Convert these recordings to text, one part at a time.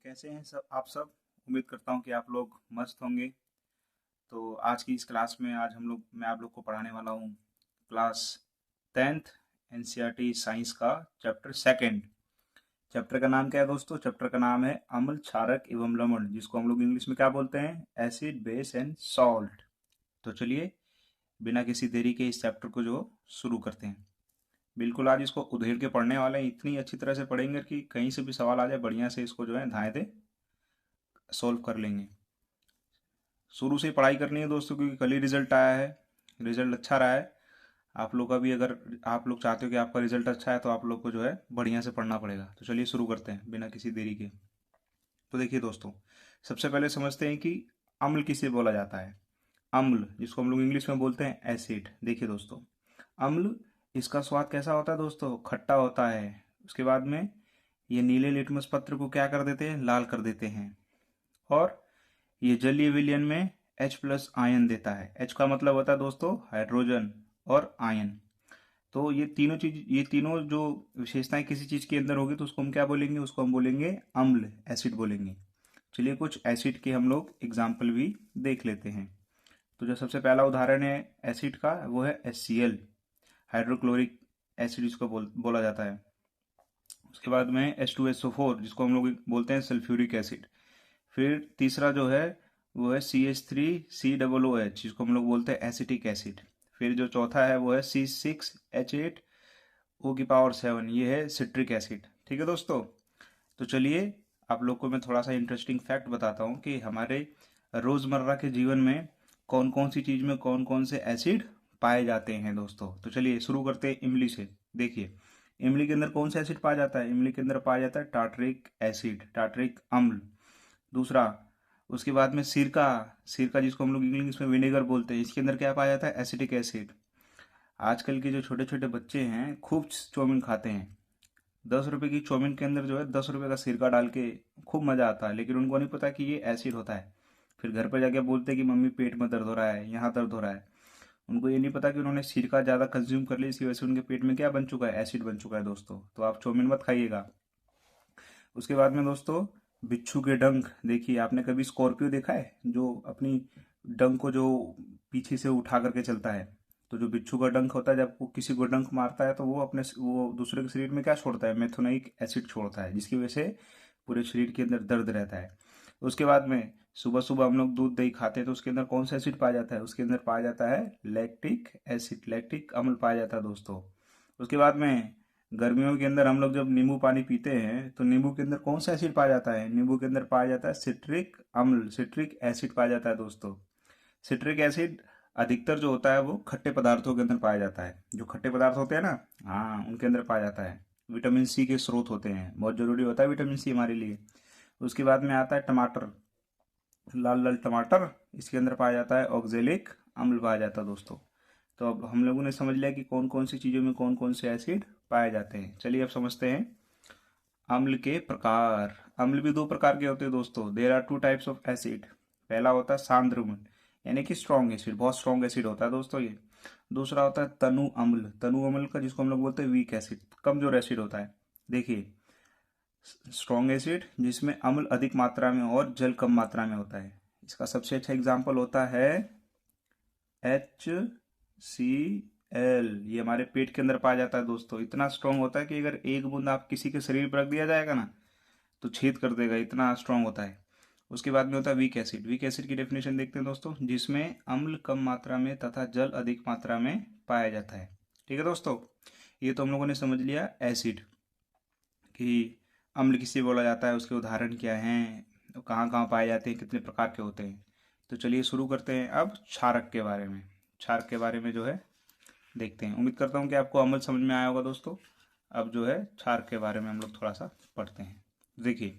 कैसे हैं सब आप सब। उम्मीद करता हूँ कि आप लोग मस्त होंगे। तो आज की इस क्लास में मैं आप लोग को पढ़ाने वाला हूँ क्लास 10th एनसीईआरटी साइंस का चैप्टर सेकंड। चैप्टर का नाम क्या है दोस्तों? चैप्टर का नाम है अम्ल क्षारक एवं लवण, जिसको हम लोग इंग्लिश में क्या बोलते हैं? Acid base and salt. तो चलिए बिना किसी देरी के इस चैप्टर को जो शुरू करते हैं। बिल्कुल आज इसको उधेड़ के पढ़ने वाले हैं, इतनी अच्छी तरह से पढ़ेंगे कि कहीं से भी सवाल आ जाए बढ़िया से इसको जो है धाए दे सोल्व कर लेंगे। शुरू से ही पढ़ाई करनी है दोस्तों, क्योंकि कल ही रिजल्ट आया है। रिजल्ट अच्छा रहा है। आप लोग का भी, अगर आप लोग चाहते हो कि आपका रिजल्ट अच्छा है तो आप लोग को जो है बढ़िया से पढ़ना पड़ेगा। तो चलिए शुरू करते हैं बिना किसी देरी के। तो देखिए दोस्तों, सबसे पहले समझते हैं कि अम्ल किसे बोला जाता है। अम्ल, जिसको हम लोग इंग्लिश में बोलते हैं एसिड। देखिए दोस्तों, अम्ल, इसका स्वाद कैसा होता है दोस्तों? खट्टा होता है। उसके बाद में ये नीले लिटमस पत्र को क्या कर देते हैं? लाल कर देते हैं। और ये जलीय विलयन में H प्लस आयन देता है। H का मतलब होता है दोस्तों हाइड्रोजन और आयन। तो ये तीनों जो विशेषताएं किसी चीज के अंदर होगी तो उसको हम क्या बोलेंगे? उसको हम बोलेंगे अम्ल, एसिड बोलेंगे। चलिए कुछ एसिड के हम लोग एग्जाम्पल भी देख लेते हैं। तो जो सबसे पहला उदाहरण है एसिड का वो है HCl, हाइड्रोक्लोरिक एसिड जिसको बोला जाता है। उसके बाद में H2SO4 जिसको हम लोग बोलते हैं सल्फ्यूरिक एसिड। फिर तीसरा जो है वो है CH3COOH जिसको हम लोग बोलते हैं एसिटिक एसिड। फिर जो चौथा है वो है C6H8O7, ये है सिट्रिक एसिड। ठीक है दोस्तों। तो चलिए आप लोग को मैं थोड़ा सा इंटरेस्टिंग फैक्ट बताता हूँ कि हमारे रोज़मर्रा के जीवन में कौन कौन सी चीज़ में कौन कौन से एसिड पाए जाते हैं दोस्तों। तो चलिए शुरू करते हैं इमली से। देखिए इमली के अंदर कौन सा एसिड पाया जाता है? इमली के अंदर पाया जाता है टार्टरिक एसिड, टार्टरिक अम्ल। दूसरा, उसके बाद में सिरका, सिरका जिसको हम लोग इंग्लिश में विनेगर बोलते हैं, इसके अंदर क्या पाया जाता है? Acetic acid. आजकल के जो छोटे छोटे बच्चे हैं खूब चाउमीन खाते हैं। 10 रुपए की चाउमीन के अंदर जो है 10 रुपए का सिरका डाल के खूब मजा आता है, लेकिन उनको नहीं पता कि ये एसिड होता है। फिर घर पर जाके बोलते हैं कि मम्मी पेट में दर्द हो रहा है, यहाँ दर्द हो रहा है। उनको ये नहीं पता कि उन्होंने सिरका ज़्यादा कंज्यूम कर लिया, इसी वजह से उनके पेट में क्या बन चुका है? एसिड बन चुका है दोस्तों। तो आप चाउमीन मत खाइएगा। उसके बाद में दोस्तों, बिच्छू के डंक। देखिए आपने कभी स्कॉर्पियो देखा है जो अपनी डंक को जो पीछे से उठा करके चलता है? तो जो बिच्छू का डंक होता है, जब वो किसी को डंक मारता है तो वो दूसरे के शरीर में क्या छोड़ता है? मेथोनाइक एसिड छोड़ता है, जिसकी वजह से पूरे शरीर के अंदर दर्द रहता है। उसके बाद में सुबह सुबह हम लोग दूध दही खाते हैं तो उसके अंदर कौन सा एसिड पाया जाता है? उसके अंदर पाया जाता है लैक्टिक एसिड, लैक्टिक अम्ल पाया जाता है दोस्तों। उसके बाद में गर्मियों के अंदर हम लोग जब नींबू पानी पीते हैं तो नींबू के अंदर कौन सा एसिड पाया जाता है? नींबू के अंदर पाया जाता है सिट्रिक अम्ल, सिट्रिक एसिड पाया जाता है दोस्तों। सिट्रिक एसिड अधिकतर जो होता है वो खट्टे पदार्थों के अंदर पाया जाता है। जो खट्टे पदार्थ होते हैं ना, हाँ, उनके अंदर पाया जाता है। विटामिन सी के स्रोत होते हैं, बहुत जरूरी होता है विटामिन सी हमारे लिए। उसके बाद में आता है टमाटर, लाल लाल टमाटर, इसके अंदर पाया जाता है ऑक्जेलिक अम्ल पाया जाता है दोस्तों। तो अब हम लोगों ने समझ लिया कि कौन कौन सी चीज़ों में कौन कौन से एसिड पाए जाते हैं। चलिए अब समझते हैं अम्ल के प्रकार। अम्ल भी दो प्रकार के होते हैं दोस्तों। There are two types of acid. पहला होता है सांद्र अम्ल, यानी कि स्ट्रॉन्ग एसिड, बहुत स्ट्रॉन्ग एसिड होता है दोस्तों ये। दूसरा होता है तनु अम्ल, तनु अम्ल का जिसको हम लोग बोलते हैं वीक एसिड, कमजोर एसिड होता है। देखिए स्ट्रॉन्ग एसिड जिसमें अम्ल अधिक मात्रा में और जल कम मात्रा में होता है। इसका सबसे अच्छा एग्जाम्पल होता है HCl। ये हमारे पेट के अंदर पाया जाता है दोस्तों। इतना स्ट्रांग होता है कि अगर एक बूंद आप किसी के शरीर पर रख दिया जाएगा ना तो छेद कर देगा, इतना स्ट्रांग होता है। उसके बाद में होता है वीक एसिड। वीक एसिड की डेफिनेशन देखते हैं दोस्तों, जिसमें अम्ल कम मात्रा में तथा जल अधिक मात्रा में पाया जाता है। ठीक है दोस्तों, ये तो हम लोगों ने समझ लिया एसिड कि अम्ल किसे बोला जाता है, उसके उदाहरण क्या हैं, कहाँ कहाँ पाए जाते हैं, कितने प्रकार के होते हैं। तो चलिए शुरू करते हैं अब क्षारक के बारे में। क्षारक के बारे में जो है देखते हैं। उम्मीद करता हूँ कि आपको अमल समझ में आया होगा दोस्तों। अब जो है क्षारक के बारे में हम लोग थोड़ा सा पढ़ते हैं। देखिए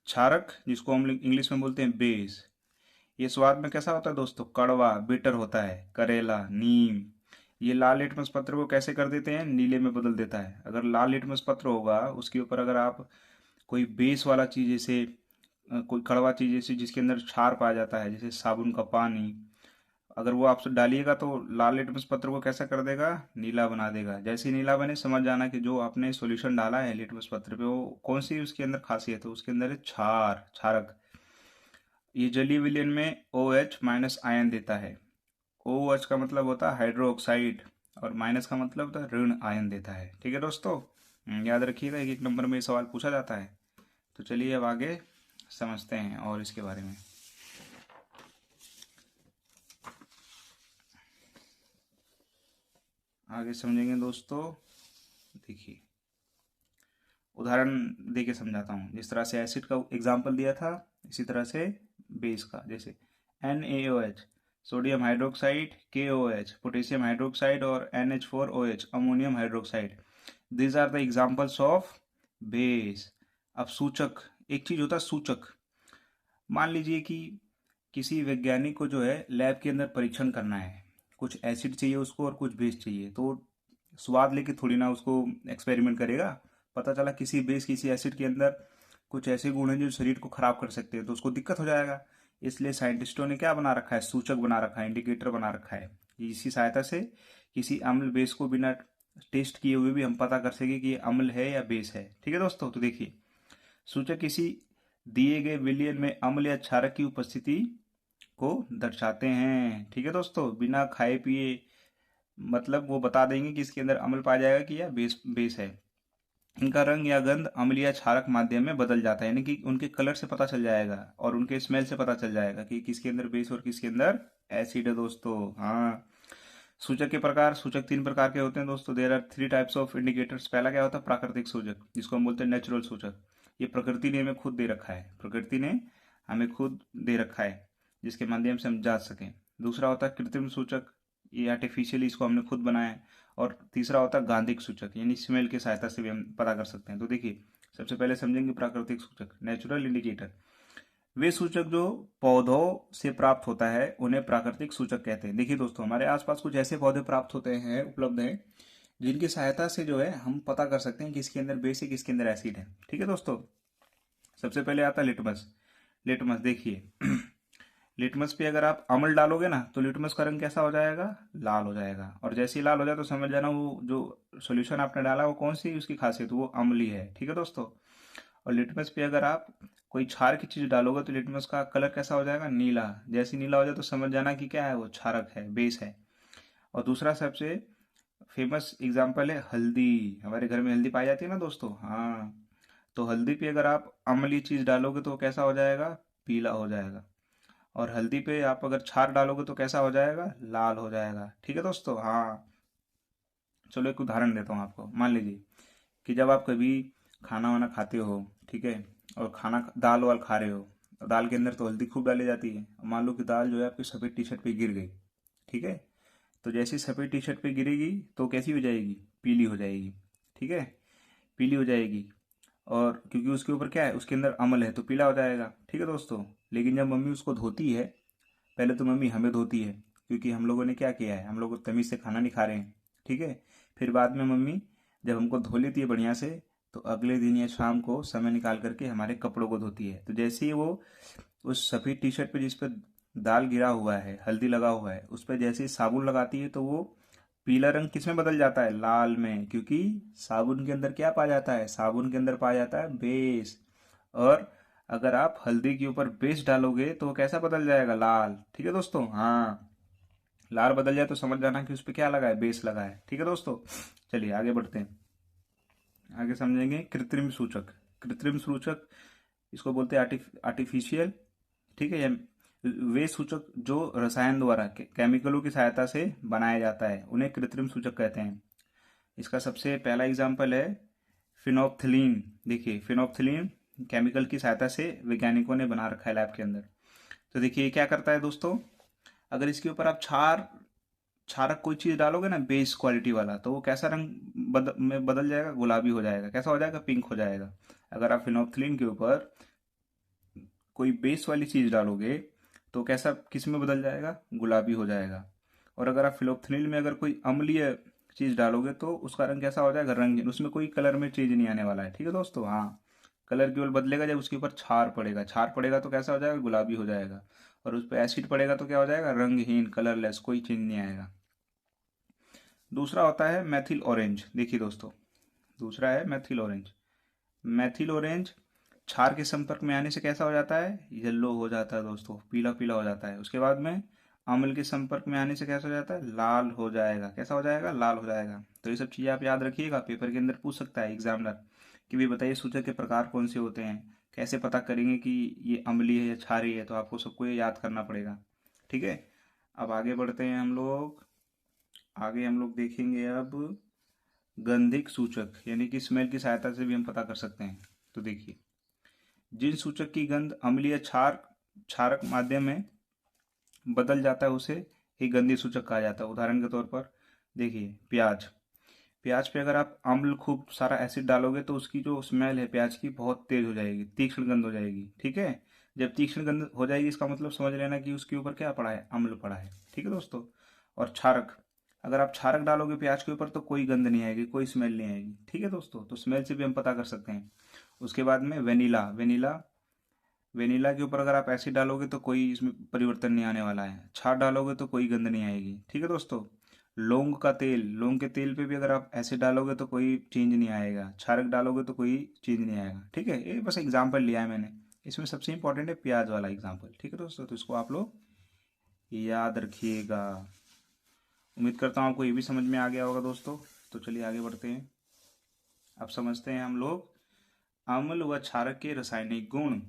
क्षारक जिसको हम लोग इंग्लिश में बोलते हैं बेस, ये स्वाद में कैसा होता है दोस्तों? कड़वा, बिटर होता है। करेला, नीम, ये लाल लिटमस पत्र को कैसे कर देते हैं? नीले में बदल देता है। अगर लाल लिटमस पत्र होगा उसके ऊपर अगर आप कोई बेस वाला चीज जैसे कोई कड़वा चीज जैसे जिसके अंदर क्षार पाया जाता है, जैसे साबुन का पानी, अगर वो आप डालिएगा तो लाल लिटमस पत्र को कैसा कर देगा, नीला बना देगा। जैसे ही नीला बने समझ जाना कि जो आपने सॉल्यूशन डाला है लिटमस पत्र पे वो कौन सी उसके अंदर खासियत है, उसके अंदर है क्षार, क्षारक। ये जलीय विलयन में OH माइनस आयन देता है। OH का मतलब होता है हाइड्रो ऑक्साइड और माइनस का मतलब होता है ऋण आयन देता है। ठीक है दोस्तों, याद रखिएगा, एक एक नंबर में ये सवाल पूछा जाता है। तो चलिए अब आगे समझते हैं और इसके बारे में। आगे समझेंगे दोस्तों। देखिए उदाहरण दे के समझाता हूँ। जिस तरह से एसिड का एग्जाम्पल दिया था इसी तरह से बेस का, जैसे NaOH sodium hydroxide, KOH potassium hydroxide और NH4OH ammonium hydroxide. These are the examples of base. अब सूचक, एक चीज होता है सूचक। मान लीजिए कि किसी वैज्ञानिक को जो है लैब के अंदर परीक्षण करना है, कुछ एसिड चाहिए उसको और कुछ बेस चाहिए, तो स्वाद लेके थोड़ी ना उसको एक्सपेरिमेंट करेगा। पता चला किसी बेस किसी एसिड के अंदर कुछ ऐसे गुण हैं जो शरीर को खराब कर सकते हैं, तो उसको दिक्कत हो जाएगा। इसलिए साइंटिस्टों ने क्या बना रखा है, सूचक बना रखा है, इंडिकेटर बना रखा है। इसी सहायता से किसी अम्ल बेस को बिना टेस्ट किए हुए भी हम पता कर सके कि ये अम्ल है या बेस है। ठीक है दोस्तों, तो देखिए सूचक किसी दिए गए विलयन में अम्ल या क्षारक की उपस्थिति को दर्शाते हैं। ठीक है दोस्तों, बिना खाए पिए मतलब वो बता देंगे कि इसके अंदर अम्ल पाया जाएगा कि या बेस बेस है। इनका रंग या गंध अम्ल या क्षारक माध्यम में बदल जाता है, यानी कि उनके कलर से पता चल जाएगा और उनके स्मेल से पता चल जाएगा कि किसके अंदर बेस और किसके अंदर एसिड है दोस्तों। हाँ, सूचक के प्रकार, सूचक 3 प्रकार के होते हैं दोस्तों। There are 3 types of indicators. पहला क्या होता है, प्राकृतिक सूचक, जिसको हम बोलते हैं नेचुरल सूचक। ये प्रकृति ने हमें खुद दे रखा है, प्रकृति ने हमें खुद दे रखा है जिसके माध्यम से हम जांच सकें। दूसरा होता है कृत्रिम सूचक, ये आर्टिफिशियली इसको हमने खुद बनाया है। और तीसरा होता है गांधिक सूचक, यानी स्मेल की सहायता से भी हम पता कर सकते हैं। तो देखिए सबसे पहले समझेंगे प्राकृतिक सूचक, नेचुरल इंडिकेटर। वे सूचक जो पौधों से प्राप्त होता है उन्हें प्राकृतिक सूचक कहते हैं। देखिए दोस्तों, हमारे आसपास कुछ ऐसे पौधे प्राप्त होते हैं, उपलब्ध हैं, जिनकी सहायता से जो है हम पता कर सकते हैं किसके अंदर बेस है किसके अंदर एसिड है। ठीक है दोस्तों, सबसे पहले आता है लिटमस। लिटमस देखिए लिटमस पे अगर आप अम्ल डालोगे ना तो लिटमस का रंग कैसा हो जाएगा, लाल हो जाएगा। और जैसे ही लाल हो जाए तो समझ जाना वो जो सॉल्यूशन आपने डाला वो कौन सी उसकी खासियत, वो अम्ली है। ठीक है दोस्तों, और लिटमस पे अगर आप कोई क्षार की चीज डालोगे तो लिटमस का कलर कैसा हो जाएगा, नीला। जैसे नीला हो जाए तो समझ जाना कि क्या है, वो क्षारक है, बेस है। और दूसरा सबसे फेमस एग्जाम्पल है हल्दी। हमारे घर में हल्दी पाई जाती है ना दोस्तों। हाँ, तो हल्दी पे अगर आप अम्लीय चीज डालोगे तो वो कैसा हो जाएगा, पीला हो जाएगा। और हल्दी पे आप अगर क्षार डालोगे तो कैसा हो जाएगा, लाल हो जाएगा। ठीक है दोस्तों। हाँ, चलो एक उदाहरण देता हूँ आपको। मान लीजिए कि जब आप कभी खाना वाना खाते हो, ठीक है, और खाना दाल वाल खा रहे हो, तो दाल के अंदर तो हल्दी खूब डाली जाती है। मान लो कि दाल जो है आपकी सफ़ेद टी शर्ट पे गिर गई, ठीक है, तो जैसे सफ़ेद टी शर्ट पे गिरेगी तो कैसी हो जाएगी, पीली हो जाएगी। ठीक है, पीली हो जाएगी। और क्योंकि उसके ऊपर क्या है, उसके अंदर अम्ल है तो पीला हो जाएगा। ठीक है दोस्तों, लेकिन जब मम्मी उसको धोती है, पहले तो मम्मी हमें धोती है क्योंकि हम लोगों ने क्या किया है, हम लोग तमीज़ से खाना नहीं खा रहे हैं। ठीक है, फिर बाद में मम्मी जब हमको धो लेती है बढ़िया से, तो अगले दिन या शाम को समय निकाल करके हमारे कपड़ों को धोती है। तो जैसे ही वो उस सफ़ेद टी शर्ट पे जिस पर दाल गिरा हुआ है, हल्दी लगा हुआ है, उस पर जैसे ही साबुन लगाती है तो वो पीला रंग किस में बदल जाता है, लाल में। क्योंकि साबुन के अंदर क्या पाया जाता है, साबुन के अंदर पाया जाता है बेस। और अगर आप हल्दी के ऊपर बेस डालोगे तो वो कैसा बदल जाएगा, लाल। ठीक है दोस्तों। हाँ, लाल बदल जाए तो समझ जाना कि उस पर क्या लगा है, बेस लगा है। ठीक है दोस्तों, चलिए आगे बढ़ते हैं। आगे समझेंगे कृत्रिम सूचक। कृत्रिम सूचक इसको बोलते हैं आर्टिफिशियल। ठीक है, वे सूचक जो रसायन द्वारा केमिकलों की सहायता से बनाया जाता है उन्हें कृत्रिम सूचक कहते हैं। इसका सबसे पहला एग्जाम्पल है फिनोप्थिलीन। देखिए फिनोप्थिलीन केमिकल की सहायता से वैज्ञानिकों ने बना रखा है लैब के अंदर। तो देखिए क्या करता है दोस्तों, अगर इसके ऊपर आप क्षारक कोई चीज डालोगे ना बेस क्वालिटी वाला, तो वो कैसा रंग में बदल जाएगा, गुलाबी हो जाएगा। कैसा हो जाएगा, पिंक हो जाएगा। अगर आप फिनोप्थिलीन के ऊपर कोई बेस वाली चीज डालोगे तो कैसा, किस में बदल जाएगा, गुलाबी हो जाएगा। और अगर आप फिनोप्थिलीन में अगर कोई अम्लीय चीज डालोगे तो उसका रंग कैसा हो जाएगा, रंगीन। उसमें कोई कलर में चेंज नहीं आने वाला है। ठीक है दोस्तों। हाँ, कलर केवल बदलेगा जब उसके ऊपर क्षार पड़ेगा। क्षार पड़ेगा तो कैसा हो जाएगा, गुलाबी हो जाएगा। और उस पर एसिड पड़ेगा तो क्या हो जाएगा, रंगहीन, कलरलेस, कोई चेंज नहीं आएगा। दूसरा होता है मैथिल ऑरेंज। देखिए दोस्तों, दूसरा है मैथिल ऑरेंज। मैथिल ऑरेंज क्षार के संपर्क में आने से कैसा हो जाता है, येलो हो जाता है दोस्तों, पीला पीला हो जाता है। उसके बाद में अम्ल के संपर्क में आने से कैसा हो जाता है, लाल हो जाएगा। कैसा हो जाएगा, लाल हो जाएगा। तो ये सब चीज़ें आप याद रखिएगा, पेपर के अंदर पूछ सकता है एग्जामिनर कि भी बताइए सूचक के प्रकार कौन से होते हैं, कैसे पता करेंगे कि ये अम्लीय है या क्षारीय है। तो आपको सबको ये याद करना पड़ेगा। ठीक है, अब आगे बढ़ते हैं हम लोग। आगे हम लोग देखेंगे अब गंधिक सूचक, यानी कि स्मेल की सहायता से भी हम पता कर सकते हैं। तो देखिए, जिन सूचक की गंध अम्लीय क्षार क्षारक माध्यम में बदल जाता है उसे एक गंधीय सूचक कहा जाता है। उदाहरण के तौर पर देखिए, प्याज। प्याज पे अगर आप अम्ल खूब सारा एसिड डालोगे तो उसकी जो स्मेल है प्याज की बहुत तेज हो जाएगी, तीक्ष्ण गंध हो जाएगी। ठीक है, जब तीक्ष्ण गंध हो जाएगी इसका मतलब समझ लेना कि उसके ऊपर क्या पड़ा है, अम्ल पड़ा है। ठीक है दोस्तों। और क्षारक, अगर आप क्षारक डालोगे प्याज के ऊपर तो कोई गंध नहीं आएगी, कोई स्मेल नहीं आएगी। ठीक है दोस्तों, तो स्मेल से भी हम पता कर सकते हैं। उसके बाद में वेनिला। वेनिला के ऊपर अगर आप एसिड डालोगे तो कोई इसमें परिवर्तन नहीं आने वाला है, छाछ डालोगे तो कोई गंध नहीं आएगी। ठीक है दोस्तों। लौंग का तेल, लौंग के तेल पे भी अगर आप एसिड डालोगे तो कोई चेंज नहीं आएगा, क्षारक डालोगे तो कोई चेंज नहीं आएगा। ठीक है, ये बस एग्जाम्पल लिया है मैंने। इसमें सबसे इंपॉर्टेंट है प्याज वाला एग्जाम्पल। ठीक है दोस्तों, तो इसको आप लोग याद रखिएगा। उम्मीद करता हूँ आपको ये भी समझ में आ गया होगा दोस्तों। तो चलिए आगे बढ़ते हैं। अब समझते हैं हम लोग अम्ल व क्षारक के रासायनिक गुण।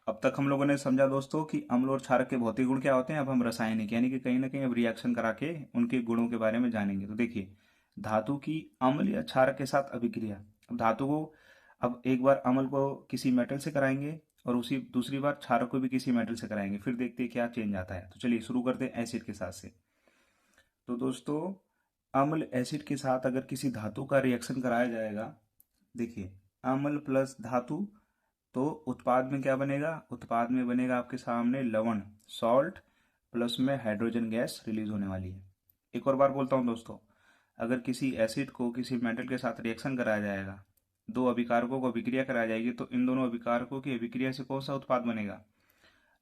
अब तक हम लोगों ने समझा दोस्तों कि अम्ल और क्षारक के भौतिक गुण क्या होते हैं। अब हम रासायनिक यानी कि कहीं ना कहीं अब रिएक्शन करा के उनके गुणों के बारे में जानेंगे। तो देखिए, धातु की अम्ल या क्षारक के साथ अभिक्रिया। अब धातु को, अब एक बार अम्ल को किसी मेटल से कराएंगे और उसी दूसरी बार क्षारक को भी किसी मेटल से कराएंगे, फिर देखते हैं क्या चेंज आता है। तो चलिए शुरू करते हैं एसिड के साथ से। तो दोस्तों, अम्ल एसिड के साथ अगर किसी धातु का रिएक्शन कराया जाएगा, देखिए अम्ल प्लस धातु, तो उत्पाद में क्या बनेगा, उत्पाद में बनेगा आपके सामने लवण, सॉल्ट, प्लस में हाइड्रोजन गैस रिलीज होने वाली है। एक और बार बोलता हूँ दोस्तों, अगर किसी एसिड को किसी मेटल के साथ रिएक्शन कराया जाएगा, दो अभिकारकों को अभिक्रिया कराई जाएगी, तो इन दोनों अभिकारकों की अभिक्रिया से कौन सा उत्पाद बनेगा,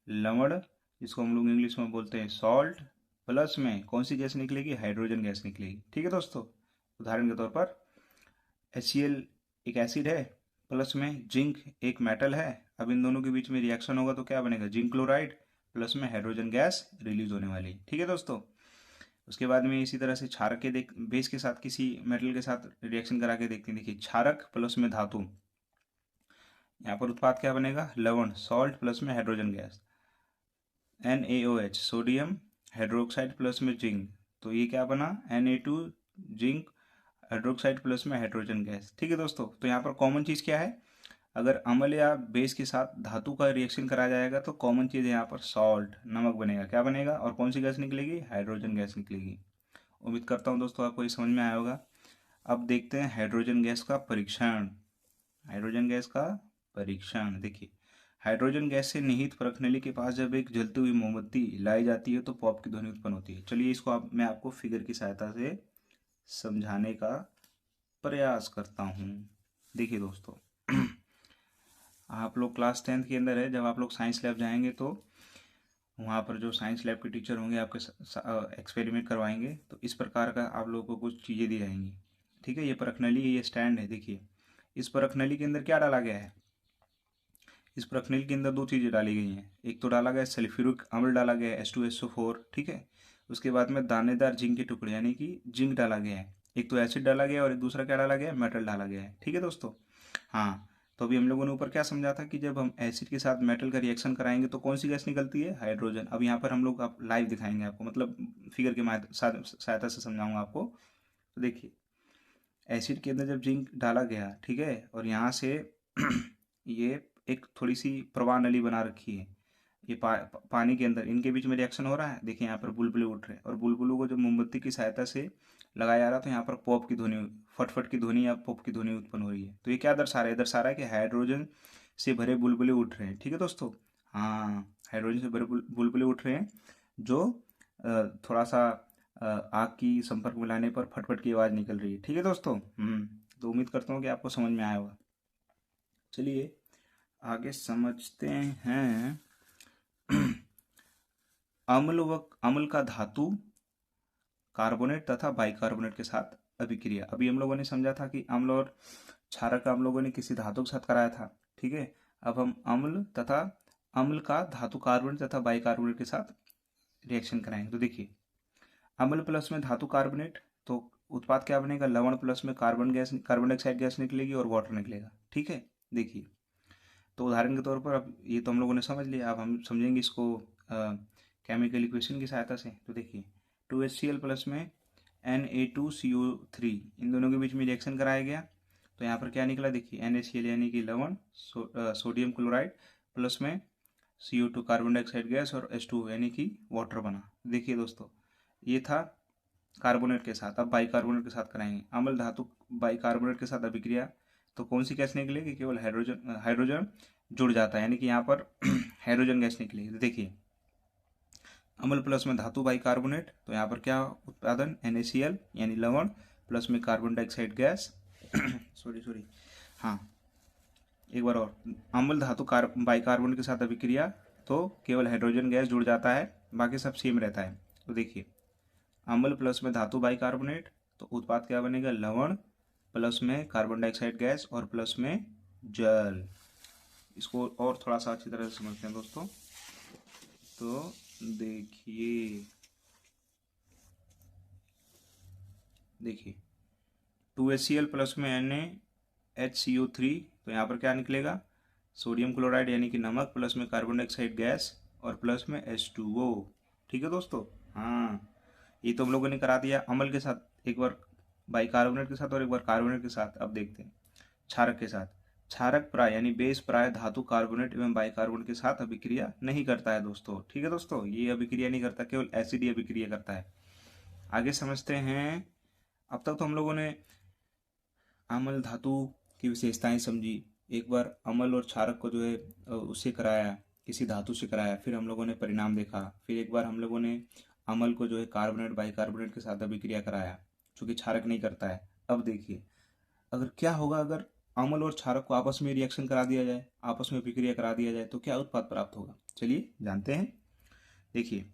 लवण, जिसको हम लोग इंग्लिश में बोलते हैं सॉल्ट, प्लस में कौन सी गैस निकलेगी, हाइड्रोजन गैस निकलेगी। ठीक है दोस्तों। उदाहरण के तौर पर HCl एक एसिड है, प्लस में जिंक एक मेटल है। अब इन दोनों के बीच में रिएक्शन होगा तो क्या बनेगा, जिंक क्लोराइड, प्लस में हाइड्रोजन गैस रिलीज होने वाली। ठीक है दोस्तों। उसके बाद में इसी तरह से क्षारक के बेस के साथ किसी मेटल के साथ रिएक्शन करा के देखते हैं। देखिए, क्षारक प्लस में धातु, यहाँ पर उत्पाद क्या बनेगा, लवण, सॉल्ट, प्लस में hydrogen gas, NaOH, sodium hydroxide, plus में जिंक, तो ये क्या बना, Na2 जिंक हाइड्रोक्साइड, प्लस में हाइड्रोजन गैस। ठीक है दोस्तों। तो यहाँ पर कॉमन चीज़ क्या है, अगर अम्ल या बेस के साथ धातु का रिएक्शन कराया जाएगा तो कॉमन चीज़ यहाँ पर सॉल्ट, नमक बनेगा। क्या बनेगा, और कौन सी गैस निकलेगी, हाइड्रोजन गैस निकलेगी। उम्मीद करता हूँ दोस्तों आपको ये समझ में आया होगा। अब देखते हैं हाइड्रोजन गैस का परीक्षण। हाइड्रोजन गैस का परीक्षण, देखिए, हाइड्रोजन गैस से निहित परखनली के पास जब एक जलती हुई मोमबत्ती लाई जाती है तो पॉप की ध्वनि उत्पन्न होती है। चलिए इसको मैं आपको फिगर की सहायता से समझाने का प्रयास करता हूँ। देखिए दोस्तों, आप लोग क्लास 10th के अंदर है, जब आप लोग साइंस लैब जाएंगे तो वहाँ पर जो साइंस लैब के टीचर होंगे आपके एक्सपेरिमेंट करवाएंगे, तो इस प्रकार का आप लोगों को कुछ चीज़ें दी जाएंगी। ठीक है, ये परखनली है, ये स्टैंड है। देखिए, इस परखनली के अंदर क्या डाला गया है, इस परखनली के अंदर दो चीज़ें डाली गई हैं। एक तो डाला गया सल्फ्यूरिक अम्ल, डाला गया है H2SO4। ठीक है, उसके बाद में दानेदार जिंक के टुकड़े यानी कि जिंक डाला गया है। एक तो एसिड डाला गया है और एक दूसरा क्या डाला गया है, मेटल डाला गया है। ठीक है दोस्तों। हाँ, तो अभी हम लोगों ने ऊपर क्या समझा था कि जब हम एसिड के साथ मेटल का रिएक्शन कराएंगे तो कौन सी गैस निकलती है, हाइड्रोजन। अब यहाँ पर हम लोग आप लाइव दिखाएंगे आपको, मतलब फिगर के सहायता से समझाऊंगा आपको। तो देखिए, एसिड के अंदर जब जिंक डाला गया, ठीक है, और यहाँ से ये एक थोड़ी सी प्रवाह नली बना रखी है, ये पानी के अंदर इनके बीच में रिएक्शन हो रहा है। देखिए यहाँ पर बुलबुले उठ रहे हैं, और बुलबुलों को जब मोमबत्ती की सहायता से लगाया जा रहा है तो यहाँ पर पॉप की ध्वनि, फटफट की ध्वनि या पॉप की ध्वनि उत्पन्न हो रही है। तो ये क्या दर्शा रहा है, दर्शा रहा है कि हाइड्रोजन से भरे बुलबुले उठ रहे हैं। ठीक है दोस्तों। हाँ, हाइड्रोजन से भरे बुलबुले उठ रहे हैं, जो थोड़ा सा आग की संपर्क में लाने पर फटफट की आवाज़ निकल रही है। ठीक है दोस्तों। तो उम्मीद करता हूँ कि आपको समझ में आया होगा। चलिए आगे समझते हैं। अम्ल का धातु कार्बोनेट तथा बाइकार्बोनेट के साथ अभिक्रिया। अभी हम लोगों ने समझा था कि अम्ल और क्षारक का हम लोगों ने किसी धातु के साथ कराया था, ठीक है। अब हम अम्ल का धातु कार्बोनेट तथा बाइकार्बोनेट के साथ रिएक्शन कराएंगे। तो देखिए, अम्ल प्लस में धातु कार्बोनेट, तो उत्पाद क्या बनेगा, लवण प्लस में कार्बन डाइऑक्साइड गैस निकलेगी और वाटर निकलेगा, ठीक है। देखिए, तो उदाहरण के तौर पर, अब ये तो हम लोगों ने समझ लिया, अब हम समझेंगे इसको केमिकल इक्वेशन की सहायता से। तो देखिए, 2HCl प्लस में Na2CO3, इन दोनों के बीच में रिएक्शन कराया गया। तो यहाँ पर क्या निकला, देखिए NaCl यानी कि लवण, सोडियम क्लोराइड प्लस में CO2 कार्बन डाइऑक्साइड गैस और H2 यानी कि वाटर बना। देखिए दोस्तों, ये था कार्बोनेट के साथ। अब बाइकार्बोनेट के साथ कराएंगे। अम्ल धातु बाइकार्बोनेट के साथ अभिक्रिया, तो कौन सी गैस निकलेगी, केवल हाइड्रोजन जुड़ जाता है, यानी कि यहाँ पर हाइड्रोजन गैस निकलेगी। तो देखिए, अम्ल प्लस में धातु बाइकार्बोनेट, तो यहाँ पर क्या उत्पादन, NaCl यानी लवण प्लस में कार्बन डाइऑक्साइड गैस सॉरी, हाँ एक बार और, अम्ल धातु बाइकार्बोनेट के साथ अभिक्रिया, तो केवल हाइड्रोजन गैस जुड़ जाता है, बाकी सब सेम रहता है। तो देखिए, अम्ल प्लस में धातु बाइकार्बोनेट, तो उत्पाद क्या बनेगा, लवण प्लस में कार्बन डाइऑक्साइड गैस और प्लस में जल। इसको और थोड़ा सा अच्छी तरह से समझते हैं दोस्तों। तो देखिए 2HCl प्लस में NaHCO3, तो यहाँ पर क्या निकलेगा, सोडियम क्लोराइड यानी कि नमक प्लस में कार्बन डाइऑक्साइड गैस और प्लस में H2O, ठीक है दोस्तों। हाँ, ये तो हम लोगों ने करा दिया अम्ल के साथ, एक बार बाइकार्बोनेट के साथ और एक बार कार्बोनेट के साथ। अब देखते हैं क्षारक के साथ। क्षारक प्राय यानी बेस प्राय धातु कार्बोनेट एवं बाइकार्बोनेट के साथ अभिक्रिया नहीं करता है दोस्तों, ठीक है दोस्तों, ये अभिक्रिया नहीं करता, केवल एसिड ही अभिक्रिया करता है। आगे समझते हैं। अब तक तो हम लोगों ने अम्ल धातु की विशेषताएं समझी। एक बार अम्ल और क्षारक को जो है उससे कराया, किसी धातु से कराया, फिर हम लोगों ने परिणाम देखा। फिर एक बार हम लोगों ने अम्ल को जो है कार्बोनेट बाइकार्बोनेट के साथ अभिक्रिया कराया, चूंकि क्षारक नहीं करता है। अब देखिए, अगर क्या होगा, अगर अम्ल और क्षारक को आपस में रिएक्शन करा दिया जाए, आपस में अभिक्रिया करा दिया जाए, तो क्या उत्पाद प्राप्त होगा, चलिए जानते हैं। देखिए,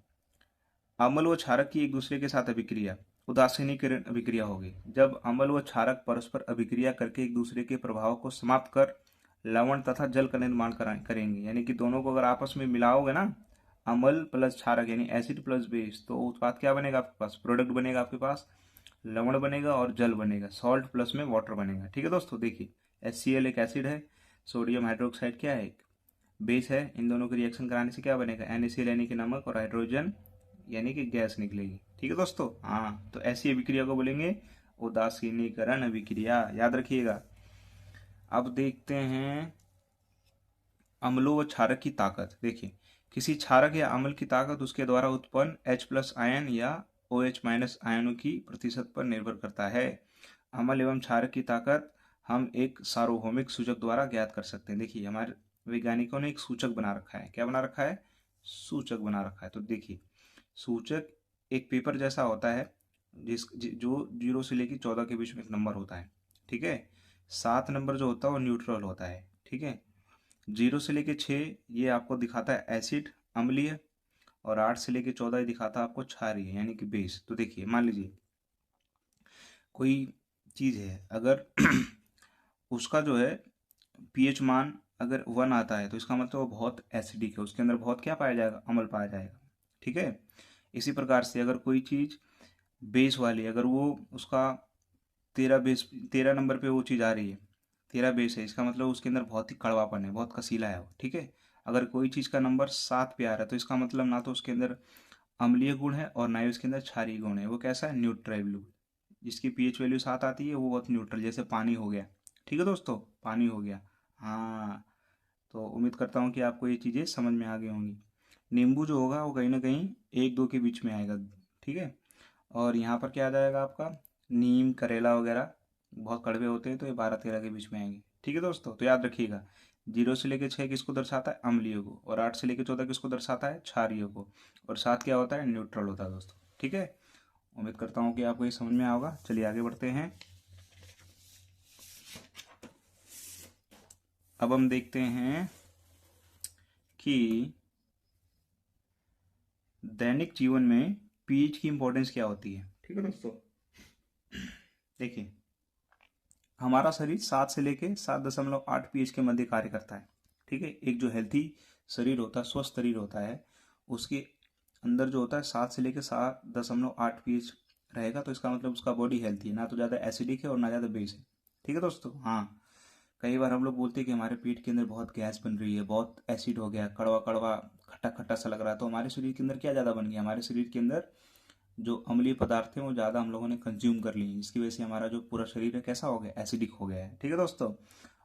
अम्ल व क्षारक की एक दूसरे के साथ अभिक्रिया उदासीनीकरण अभिक्रिया होगी। जब अम्ल व क्षारक परस्पर अभिक्रिया करके एक दूसरे के प्रभाव को समाप्त कर लवण तथा जल का निर्माण करेंगे, यानी कि दोनों को अगर आपस में मिलाओगे ना, अम्ल प्लस क्षारक यानी एसिड प्लस बेस, तो उत्पाद क्या बनेगा आपके पास, प्रोडक्ट बनेगा आपके पास, लवण बनेगा और जल बनेगा, सॉल्ट प्लस में वाटर बनेगा, ठीक है दोस्तों। देखिए, HCl एक एसिड है, सोडियम हाइड्रोक्साइड क्या है, एक बेस है। इन दोनों के रिएक्शन कराने से क्या बनेगा, NaCl यानी कि नमक और हाइड्रोजन यानी कि गैस निकलेगी, ठीक है दोस्तों। हाँ, तो ऐसी अभिक्रिया को बोलेंगे उदासीनीकरण अभिक्रिया, याद रखिएगा। अब देखते हैं अम्लों व क्षारक की ताकत। देखिए, किसी क्षारक या अम्ल की ताकत उसके द्वारा उत्पन्न H+ आयन या OH- आयनों की प्रतिशत पर निर्भर करता है। अम्ल एवं क्षारक की ताकत हम एक सार्वभौमिक सूचक द्वारा ज्ञात कर सकते हैं। देखिए, हमारे वैज्ञानिकों ने एक सूचक बना रखा है। क्या बना रखा है, सूचक बना रखा है। तो देखिए, सूचक एक पेपर जैसा होता है, जो 0 से लेकर 14 के बीच में एक नंबर होता है, ठीक है। 7 नंबर जो होता है वो न्यूट्रल होता है, ठीक है। 0 से लेकर 6 ये आपको दिखाता है एसिड, अम्लीय, और 8 से लेकर 14 ये दिखाता है आपको क्षारीय यानी कि बेस। तो देखिए, मान लीजिए कोई चीज़ है, अगर उसका जो है पीएच मान अगर 1 आता है, तो इसका मतलब वो बहुत एसिडिक है, उसके अंदर बहुत क्या पाया जाएगा, अम्ल पाया जाएगा, ठीक है। इसी प्रकार से अगर कोई चीज़ बेस वाली, अगर वो उसका 13 नंबर पे वो चीज़ आ रही है, 13 बेस है, इसका मतलब उसके अंदर बहुत ही कड़वापन है, बहुत कसीला है वो, ठीक है। अगर कोई चीज़ का नंबर 7 पे आ रहा है, तो इसका मतलब ना तो उसके अंदर अम्लीय गुण है और ना ही उसके अंदर क्षारीय गुण है, वो कैसा है, न्यूट्रल। जिसकी पीएच वैल्यू 7 आती है वो बहुत न्यूट्रल, जैसे पानी हो गया, ठीक है दोस्तों, पानी हो गया। हाँ, तो उम्मीद करता हूँ कि आपको ये चीज़ें समझ में आ गई होंगी। नींबू जो होगा वो कहीं ना कहीं 1-2 के बीच में आएगा, ठीक है। और यहाँ पर क्या आ जाएगा आपका, नीम करेला वगैरह बहुत कड़वे होते हैं, तो ये 12-13 के बीच में आएंगे, ठीक है दोस्तों। तो याद रखिएगा, 0 से लेकर 6 किसको दर्शाता है, अम्लीय को, और 8 से लेकर 14 किसको दर्शाता है, क्षारीय को, और 7 क्या होता है, न्यूट्रल होता है दोस्तों, ठीक है। उम्मीद करता हूँ कि आपको ये समझ में आएगा। चलिए आगे बढ़ते हैं। अब हम देखते हैं कि दैनिक जीवन में पीएच की इंपॉर्टेंस क्या होती है। ठीक है दोस्तों, देखिए हमारा शरीर 7 से लेके 7.8 पीएच के मध्य कार्य करता है। ठीक है, एक जो हेल्थी शरीर होता है, स्वस्थ शरीर होता है, उसके अंदर जो होता है 7 से लेके 7.8 पीएच रहेगा, तो इसका मतलब उसका बॉडी हेल्थी है, ना तो ज़्यादा एसिडिक है और ना ज़्यादा बेस है। ठीक है दोस्तों, हाँ। कई बार हम लोग बोलते हैं कि हमारे पेट के अंदर बहुत गैस बन रही है, बहुत एसिड हो गया, कड़वा कड़वा खट्टा खट्टा सा लग रहा है, तो हमारे शरीर के अंदर क्या ज़्यादा बन गया, हमारे शरीर के अंदर जो अम्लीय पदार्थ हैं वो ज़्यादा हम लोगों ने कंज्यूम कर ली, जिसकी वजह से हमारा जो पूरा शरीर है कैसा हो गया, एसिडिक हो गया है। ठीक है दोस्तों,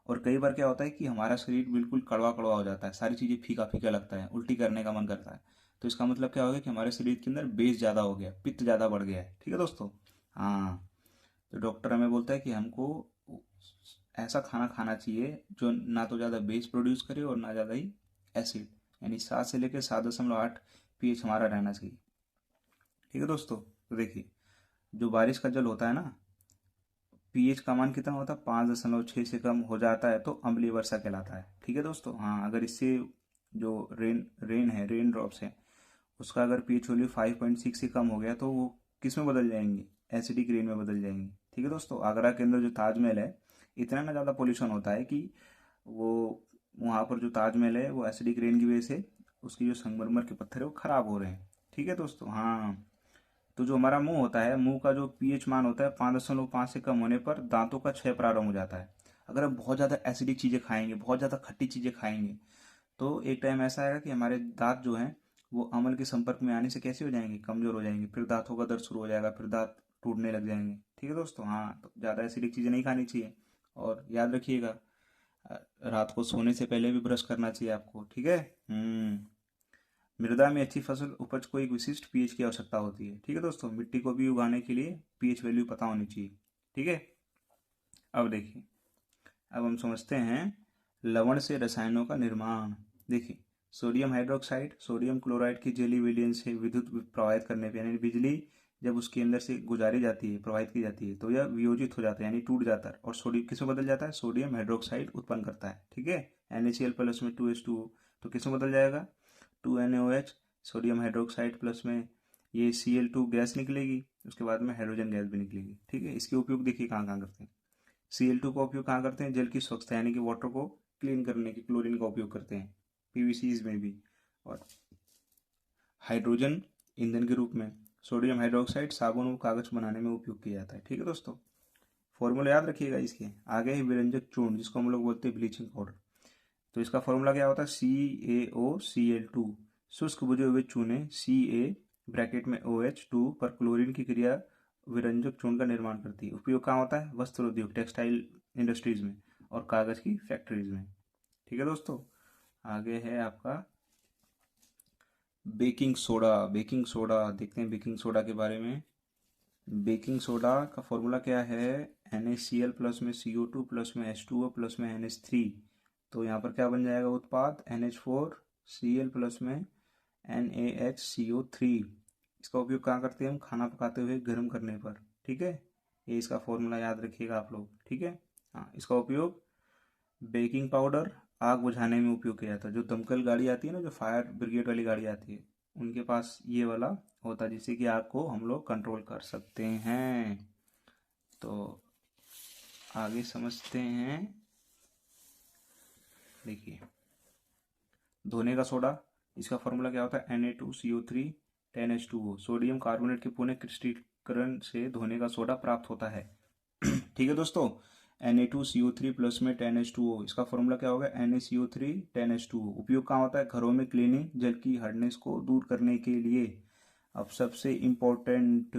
और कई बार क्या होता है कि हमारा शरीर बिल्कुल कड़वा कड़वा हो जाता है, सारी चीज़ें फीका फीका लगता है, उल्टी करने का मन करता है। तो इसका मतलब क्या हो गया कि हमारे शरीर के अंदर बेस ज़्यादा हो गया, पित्त ज़्यादा बढ़ गया है। ठीक है दोस्तों, हाँ। तो डॉक्टर हमें बोलता है कि हमको ऐसा खाना खाना चाहिए जो ना तो ज़्यादा बेस प्रोड्यूस करे और ना ज़्यादा ही एसिड, यानी 7 से लेकर 7.8 पीएच हमारा रहना चाहिए। ठीक है दोस्तों, तो देखिए जो बारिश का जल होता है ना, पीएच का मान कितना होता है, 5.6 से कम हो जाता है तो अम्लीय वर्षा कहलाता है। ठीक है दोस्तों, हाँ। अगर इससे जो रेन ड्रॉप्स है, उसका अगर पीएच वैल्यू 5.6 से कम हो गया तो वो किस में बदल जाएंगे, एसिडिक रेन में बदल जाएंगे। ठीक है दोस्तों, आगरा के अंदर जो ताजमहल है, इतना ना ज़्यादा पोल्यूशन होता है कि वो वहाँ पर जो ताजमहल है वो एसिडिक रेन की वजह से उसकी जो संगमरमर के पत्थर है वो खराब हो रहे हैं। ठीक है दोस्तों, हाँ। तो जो हमारा मुंह होता है, मुंह का जो पीएच मान होता है 5.5 से कम होने पर दांतों का क्षय प्रारंभ हो जाता है। अगर हम बहुत ज़्यादा एसिडिक चीज़ें खाएंगे, बहुत ज़्यादा खट्टी चीज़ें खाएंगे, तो एक टाइम ऐसा आएगा कि हमारे दांत जो हैं वो अम्ल के संपर्क में आने से कैसे हो जाएंगे, कमज़ोर हो जाएंगे, फिर दांतों का दर्द शुरू हो जाएगा, फिर दांत टूटने लग जाएंगे। ठीक है दोस्तों, हाँ। तो ज़्यादा एसिडिक चीज़ें नहीं खानी चाहिए, और याद रखिएगा रात को सोने से पहले भी ब्रश करना चाहिए आपको। ठीक है। मृदा में अच्छी फसल उपज को एक विशिष्ट पीएच की आवश्यकता होती है। ठीक है दोस्तों, मिट्टी को भी उगाने के लिए पीएच वैल्यू पता होनी चाहिए। ठीक है। अब देखिए, अब हम समझते हैं लवण से रसायनों का निर्माण। देखिए सोडियम हाइड्रोक्साइड सोडियम क्लोराइड की जेली विलयन से विद्युत प्रवाहित करने पर, यानी बिजली जब उसके अंदर से गुजारी जाती है, प्रवाहित की जाती है, तो यह वियोजित हो जाता है, यानी टूट जाता है, और सोडियम किस में बदल जाता है, सोडियम हाइड्रोक्साइड उत्पन्न करता है। ठीक है, NaCl प्लस में 2H2O, तो किस में बदल जाएगा, 2NaOH, सोडियम हाइड्रोक्साइड प्लस में ये Cl2 गैस निकलेगी, उसके बाद में हाइड्रोजन गैस भी निकलेगी। ठीक है, इसके उपयोग देखिए कहाँ कहाँ करते हैं। Cl2 का उपयोग कहाँ करते हैं, जल की स्वच्छता यानी कि वाटर को क्लीन करने की, क्लोरीन का उपयोग करते हैं पीवीसीज में भी। और हाइड्रोजन ईंधन के रूप में सोडियम हाइड्रोक्साइड साबुन और कागज बनाने में उपयोग किया जाता है। ठीक है दोस्तों, फॉर्मूला याद रखिएगा इसके। आगे है विरंजक चूर्ण, जिसको हम लोग बोलते हैं ब्लीचिंग पाउडर। तो इसका फॉर्मूला क्या होता है, CaOCl2। शुष्क बुझे हुए चूने Ca ब्रैकेट में OH2 पर क्लोरीन की क्रिया विरंजक चूर्ण का निर्माण करती है। उपयोग कहाँ होता है, वस्त्र उद्योग, टेक्सटाइल इंडस्ट्रीज में, और कागज की फैक्ट्रीज में। ठीक है दोस्तों, आगे है आपका बेकिंग सोडा। बेकिंग सोडा देखते हैं, बेकिंग सोडा के बारे में। बेकिंग सोडा का फॉर्मूला क्या है, NaCl प्लस में CO2 प्लस में H2O प्लस में NH3। तो यहाँ पर क्या बन जाएगा उत्पाद, NH4Cl प्लस में NaHCO3। इसका उपयोग कहाँ करते हैं हम, खाना पकाते हुए गर्म करने पर। ठीक है, ये इसका फॉर्मूला याद रखिएगा आप लोग। ठीक है, हाँ। इसका उपयोग बेकिंग पाउडर आग बुझाने में उपयोग किया जाता है। जो दमकल गाड़ी आती है ना, जो फायर ब्रिगेड वाली गाड़ी आती है, उनके पास ये वाला होता है, जिससे कि आग को हम लोग कंट्रोल कर सकते हैं। तो आगे समझते हैं। देखिए धोने का सोडा, इसका फॉर्मूला क्या होता है, Na2CO3 10H2O। सोडियम कार्बोनेट के पुनः क्रिस्टलीकरण से धोने का सोडा प्राप्त होता है। ठीक है दोस्तों, Na2CO3 प्लस में 10H2O, इसका फॉर्मूला क्या होगा, NaCO3 10H2O। उपयोग कहाँ होता है, घरों में क्लीनिंग, जल की हार्डनेस को दूर करने के लिए। अब सबसे इम्पोर्टेंट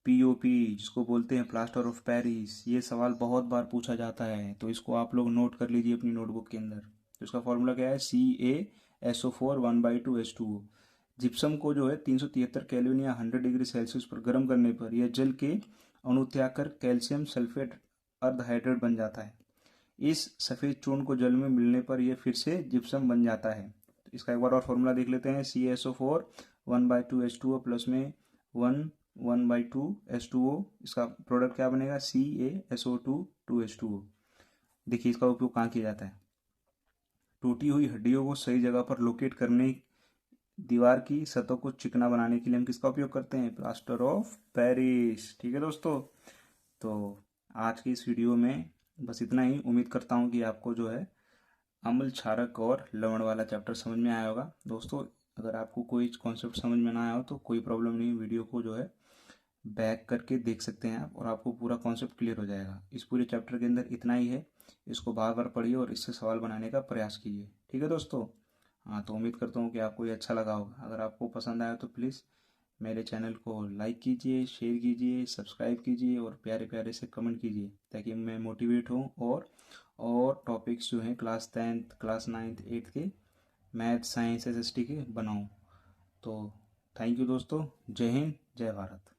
POP, जिसको बोलते हैं प्लास्टर ऑफ पेरिस, ये सवाल बहुत बार पूछा जाता है, तो इसको आप लोग नोट कर लीजिए अपनी नोटबुक के अंदर। तो इसका फॉर्मूला क्या है, CaSO4 1/2H2O। जिप्सम को जो है 373 केल्विन या 100 डिग्री सेल्सियस पर गर्म करने पर यह जल के अणु त्याग कर कैल्शियम सल्फेट अर्धहाइड्रेट बन जाता है। इस सफ़ेद चूर्ण को जल में मिलने पर यह फिर से जिप्सम बन जाता है। तो इसका एक बार और फॉर्मूला देख लेते हैं, CaSO4 1/2H2O प्लस में 1/2H2O। इसका प्रोडक्ट क्या बनेगा, CaSO2 2H2O। देखिए इसका उपयोग कहाँ किया जाता है। टूटी हुई हड्डियों को सही जगह पर लोकेट करने, दीवार की सतह को चिकना बनाने के लिए हम किसका उपयोग करते हैं, प्लास्टर ऑफ पेरिस। ठीक है दोस्तों, तो आज की इस वीडियो में बस इतना ही। उम्मीद करता हूँ कि आपको जो है अम्ल, क्षारक और लवण वाला चैप्टर समझ में आया होगा। दोस्तों अगर आपको कोई कॉन्सेप्ट समझ में ना आया हो तो कोई प्रॉब्लम नहीं, वीडियो को जो है बैक करके देख सकते हैं आप और आपको पूरा कॉन्सेप्ट क्लियर हो जाएगा। इस पूरे चैप्टर के अंदर इतना ही है, इसको बार बार पढ़िए और इससे सवाल बनाने का प्रयास कीजिए। ठीक है दोस्तों, हाँ तो उम्मीद करता हूँ कि आपको ये अच्छा लगा होगा। अगर आपको पसंद आया तो प्लीज़ मेरे चैनल को लाइक कीजिए, शेयर कीजिए, सब्सक्राइब कीजिए और प्यारे प्यारे से कमेंट कीजिए ताकि मैं मोटिवेट हूँ और टॉपिक्स जो हैं class 10th, class 9th, 8th के मैथ, साइंस, एसएसटी के बनाऊँ। तो थैंक यू दोस्तों, जय हिंद, जय भारत।